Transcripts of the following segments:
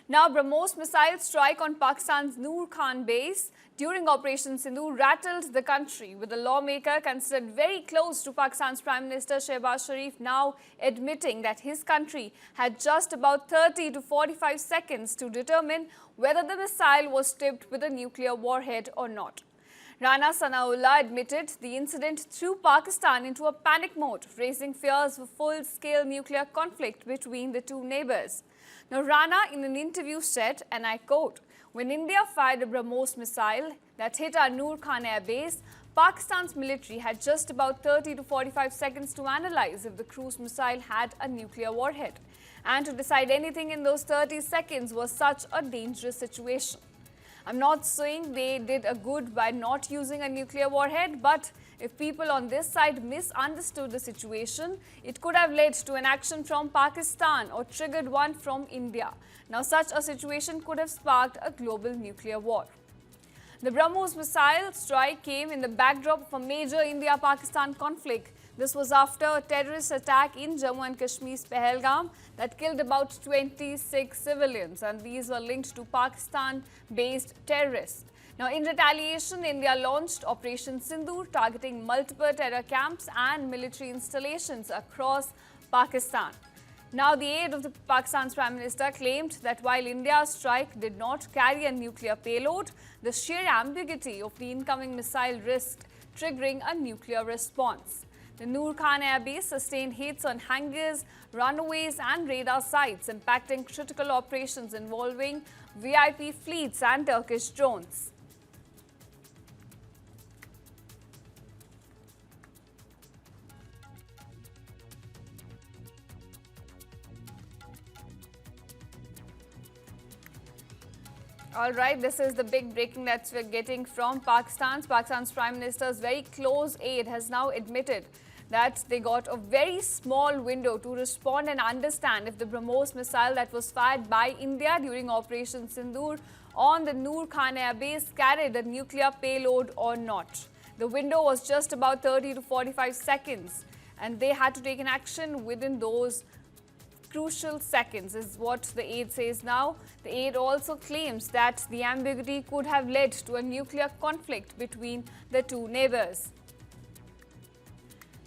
Now, BrahMos missile strike on Pakistan's Noor Khan base during Operation Sindhoor rattled the country, with a lawmaker considered very close to Pakistan's Prime Minister Shehbaz Sharif now admitting that his country had just about 30 to 45 seconds to determine whether the missile was tipped with a nuclear warhead or not. Rana Sanaullah admitted the incident threw Pakistan into a panic mode, raising fears of full-scale nuclear conflict between the two neighbors. Now, Rana in an interview said, and I quote, "When India fired a BrahMos missile that hit our Noor Khan airbase, Pakistan's military had just about 30 to 45 seconds to analyze if the cruise missile had a nuclear warhead. And to decide anything in those 30 seconds was such a dangerous situation. I'm not saying they did a good by not using a nuclear warhead, but if people on this side misunderstood the situation, it could have led to an action from Pakistan or triggered one from India. Now, such a situation could have sparked a global nuclear war." The BrahMos missile strike came in the backdrop of a major India-Pakistan conflict. This was after a terrorist attack in Jammu and Kashmir's Pahalgam that killed about 26 civilians, and these were linked to Pakistan-based terrorists. Now, in retaliation, India launched Operation Sindhoor, targeting multiple terror camps and military installations across Pakistan. Now, the aide of the Pakistan's Prime Minister claimed that while India's strike did not carry a nuclear payload, the sheer ambiguity of the incoming missile risked triggering a nuclear response. The Noor Khan airbase sustained hits on hangars, runways and radar sites, impacting critical operations involving VIP fleets and Turkish drones. All right, this is the big breaking that we're getting from Pakistan. Pakistan's Prime Minister's very close aide has now admitted that they got a very small window to respond and understand if the BrahMos missile that was fired by India during Operation Sindhoor on the Noor Khan airbase carried a nuclear payload or not. The window was just about 30 to 45 seconds, and they had to take an action within those crucial seconds, is what the aide says now. The aide also claims that the ambiguity could have led to a nuclear conflict between the two neighbors.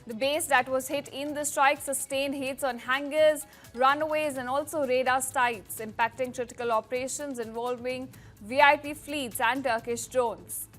The base that was hit in the strike sustained hits on hangars, runways and also radar sites, impacting critical operations involving VIP fleets and Turkish drones.